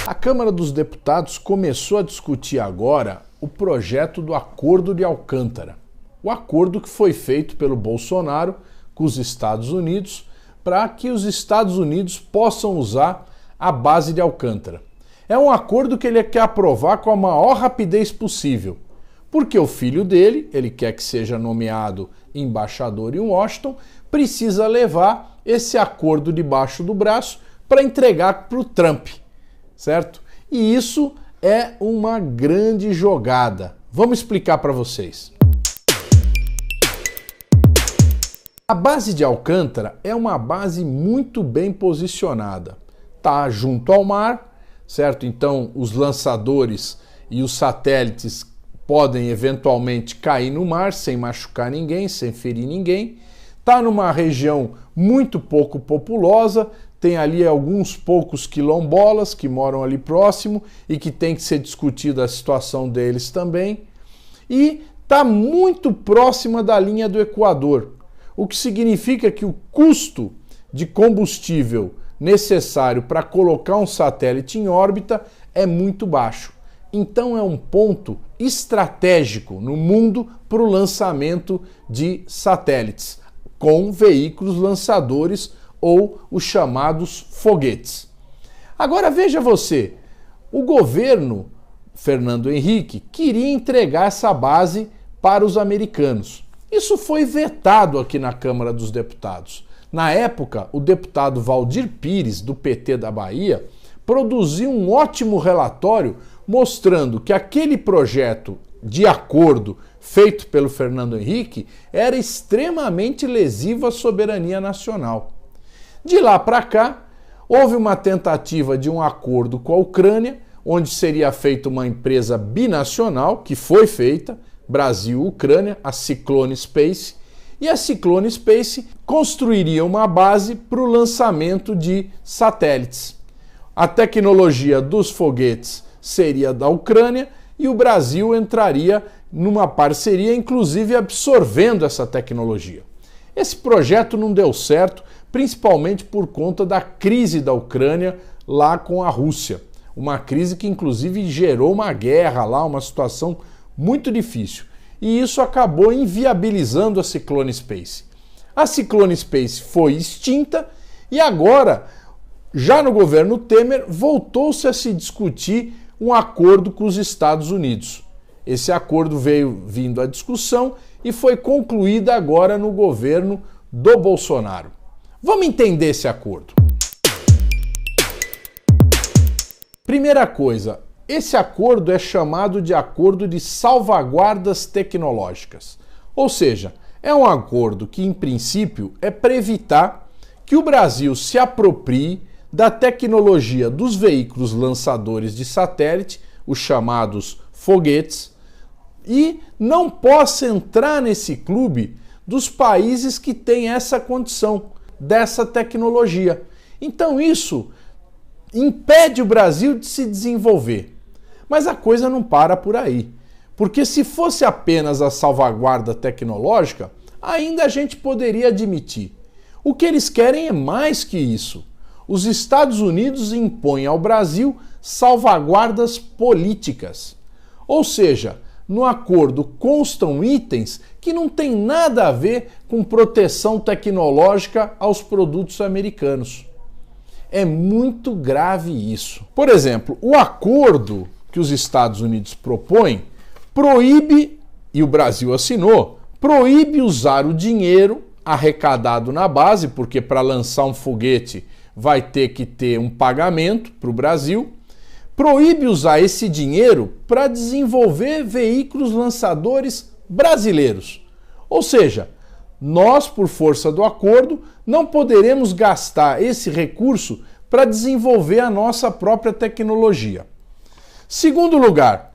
A Câmara dos Deputados começou a discutir agora o projeto do Acordo de Alcântara. O acordo que foi feito pelo Bolsonaro com os Estados Unidos para que os Estados Unidos possam usar a base de Alcântara. É um acordo que ele quer aprovar com a maior rapidez possível, porque o filho dele, ele quer que seja nomeado embaixador em Washington, precisa levar esse acordo debaixo do braço para entregar para o Trump, certo? E isso é uma grande jogada. Vamos explicar para vocês. A base de Alcântara é uma base muito bem posicionada. Está junto ao mar, certo? Então os lançadores e os satélites podem eventualmente cair no mar sem machucar ninguém, sem ferir ninguém. Está numa região muito pouco populosa, tem ali alguns poucos quilombolas que moram ali próximo e que tem que ser discutida a situação deles também. E está muito próxima da linha do Equador, o que significa que o custo de combustível necessário para colocar um satélite em órbita é muito baixo. Então é um ponto estratégico no mundo para o lançamento de satélites, com veículos lançadores ou os chamados foguetes. Agora veja você, o governo Fernando Henrique queria entregar essa base para os americanos. Isso foi vetado aqui na Câmara dos Deputados. Na época, o deputado Valdir Pires, do PT da Bahia, produziu um ótimo relatório mostrando que aquele projeto de acordo feito pelo Fernando Henrique era extremamente lesivo à soberania nacional. De lá para cá, houve uma tentativa de um acordo com a Ucrânia, onde seria feita uma empresa binacional, que foi feita, Brasil-Ucrânia, a Cyclone Space, e a Cyclone Space construiria uma base para o lançamento de satélites. A tecnologia dos foguetes seria da Ucrânia e o Brasil entraria numa parceria, inclusive absorvendo essa tecnologia. Esse projeto não deu certo, principalmente por conta da crise da Ucrânia lá com a Rússia. Uma crise que inclusive gerou uma guerra lá, uma situação muito difícil. E isso acabou inviabilizando a Cyclone Space. A Cyclone Space foi extinta e agora, já no governo Temer, voltou-se a se discutir um acordo com os Estados Unidos. Esse acordo veio vindo à discussão e foi concluído agora no governo do Bolsonaro. Vamos entender esse acordo. Primeira coisa, esse acordo é chamado de Acordo de Salvaguardas Tecnológicas. Ou seja, é um acordo que, em princípio, é para evitar que o Brasil se aproprie da tecnologia dos veículos lançadores de satélite, os chamados foguetes, e não possa entrar nesse clube dos países que têm essa condição, dessa tecnologia. Então isso impede o Brasil de se desenvolver. Mas a coisa não para por aí, porque se fosse apenas a salvaguarda tecnológica, ainda a gente poderia admitir. O que eles querem é mais que isso. Os Estados Unidos impõem ao Brasil salvaguardas políticas. Ou seja, no acordo constam itens que não têm nada a ver com proteção tecnológica aos produtos americanos. É muito grave isso. Por exemplo, o acordo que os Estados Unidos propõem proíbe, e o Brasil assinou, proíbe usar o dinheiro arrecadado na base, porque para lançar um foguete vai ter que ter um pagamento para o Brasil, proíbe usar esse dinheiro para desenvolver veículos lançadores brasileiros. Ou seja, nós, por força do acordo, não poderemos gastar esse recurso para desenvolver a nossa própria tecnologia. Segundo lugar,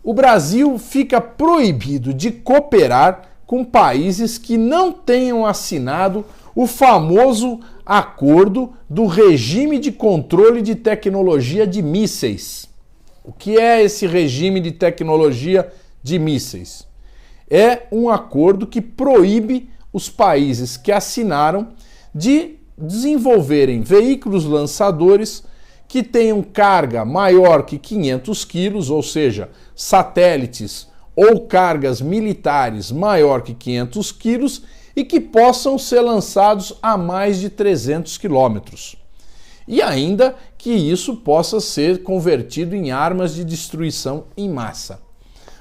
o Brasil fica proibido de cooperar com países que não tenham assinado o famoso acordo do regime de controle de tecnologia de mísseis. O que é esse regime de tecnologia de mísseis? É um acordo que proíbe os países que assinaram de desenvolverem veículos lançadores que tenham carga maior que 500 quilos, ou seja, satélites ou cargas militares maior que 500 quilos e que possam ser lançados a mais de 300 quilômetros. E ainda que isso possa ser convertido em armas de destruição em massa.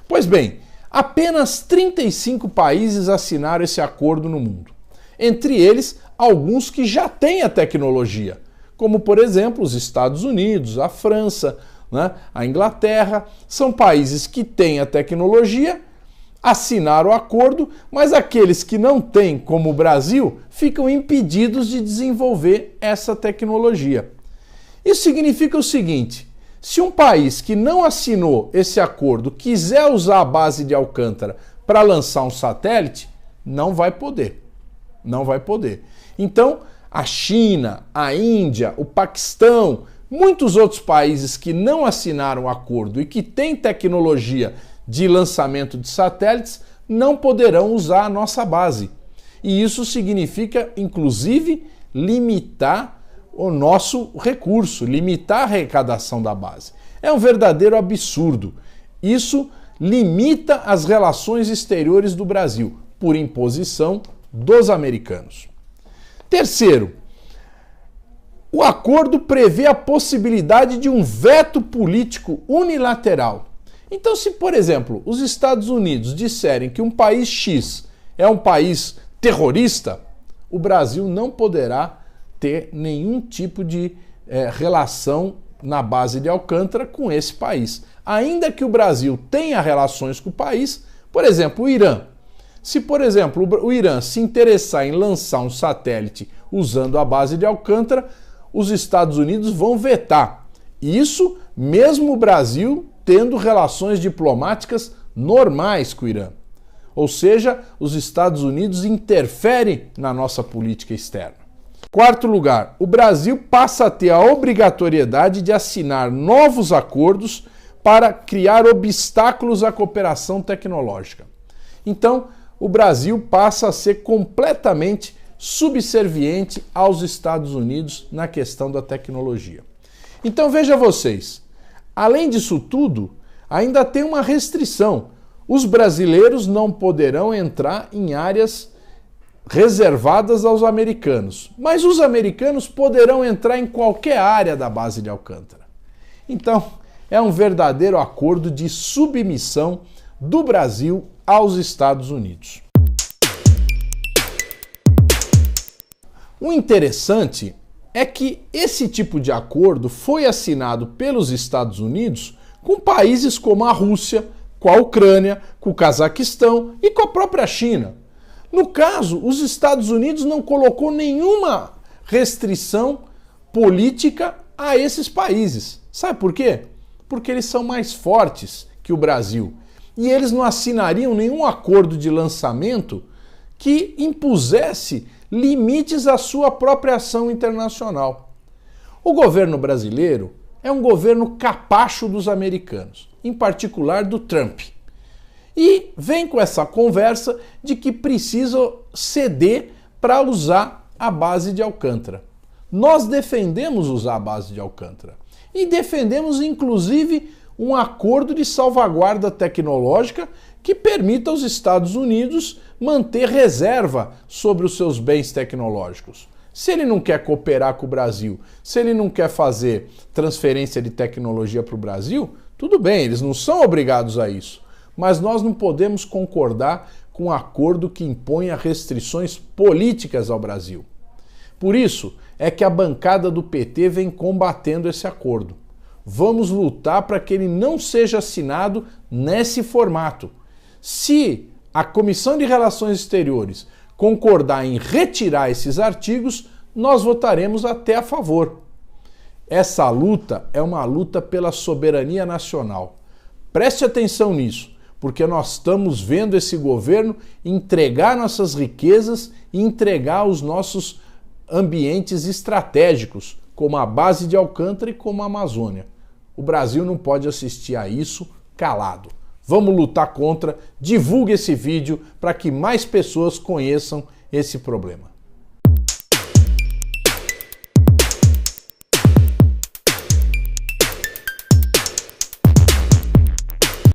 Pois bem, apenas 35 países assinaram esse acordo no mundo. Entre eles, alguns que já têm a tecnologia, como por exemplo os Estados Unidos, a França, a Inglaterra. São países que têm a tecnologia, assinaram o acordo, mas aqueles que não têm, como o Brasil, ficam impedidos de desenvolver essa tecnologia. Isso significa o seguinte: se um país que não assinou esse acordo quiser usar a base de Alcântara para lançar um satélite, não vai poder. Não vai poder. Então, a China, a Índia, o Paquistão, muitos outros países que não assinaram o acordo e que têm tecnologia de lançamento de satélites não poderão usar a nossa base. E isso significa, inclusive, limitar o nosso recurso, limitar a arrecadação da base. É um verdadeiro absurdo. Isso limita as relações exteriores do Brasil, por imposição dos americanos. Terceiro, o acordo prevê a possibilidade de um veto político unilateral. Então, se, por exemplo, os Estados Unidos disserem que um país X é um país terrorista, o Brasil não poderá ter nenhum tipo de relação na base de Alcântara com esse país. Ainda que o Brasil tenha relações com o país, por exemplo, o Irã. Se, por exemplo, o Irã se interessar em lançar um satélite usando a base de Alcântara, os Estados Unidos vão vetar. Isso mesmo o Brasil tendo relações diplomáticas normais com o Irã. Ou seja, os Estados Unidos interferem na nossa política externa. Quarto lugar, o Brasil passa a ter a obrigatoriedade de assinar novos acordos para criar obstáculos à cooperação tecnológica. Então, o Brasil passa a ser completamente subserviente aos Estados Unidos na questão da tecnologia. Então veja vocês, além disso tudo, ainda tem uma restrição. Os brasileiros não poderão entrar em áreas reservadas aos americanos, mas os americanos poderão entrar em qualquer área da base de Alcântara. Então, é um verdadeiro acordo de submissão do Brasil aos Estados Unidos. O interessante é que esse tipo de acordo foi assinado pelos Estados Unidos com países como a Rússia, com a Ucrânia, com o Cazaquistão e com a própria China. No caso, os Estados Unidos não colocou nenhuma restrição política a esses países. Sabe por quê? Porque eles são mais fortes que o Brasil. E eles não assinariam nenhum acordo de lançamento que impusesse limites à sua própria ação internacional. O governo brasileiro é um governo capacho dos americanos, em particular do Trump. E vem com essa conversa de que precisa ceder para usar a base de Alcântara. Nós defendemos usar a base de Alcântara e defendemos inclusive um acordo de salvaguarda tecnológica que permita aos Estados Unidos manter reserva sobre os seus bens tecnológicos. Se ele não quer cooperar com o Brasil, se ele não quer fazer transferência de tecnologia para o Brasil, tudo bem, eles não são obrigados a isso. Mas nós não podemos concordar com um acordo que imponha restrições políticas ao Brasil. Por isso é que a bancada do PT vem combatendo esse acordo. Vamos lutar para que ele não seja assinado nesse formato. Se a Comissão de Relações Exteriores concordar em retirar esses artigos, nós votaremos até a favor. Essa luta é uma luta pela soberania nacional. Preste atenção nisso, porque nós estamos vendo esse governo entregar nossas riquezas e entregar os nossos ambientes estratégicos, como a base de Alcântara e como a Amazônia. O Brasil não pode assistir a isso calado. Vamos lutar contra, divulgue esse vídeo para que mais pessoas conheçam esse problema.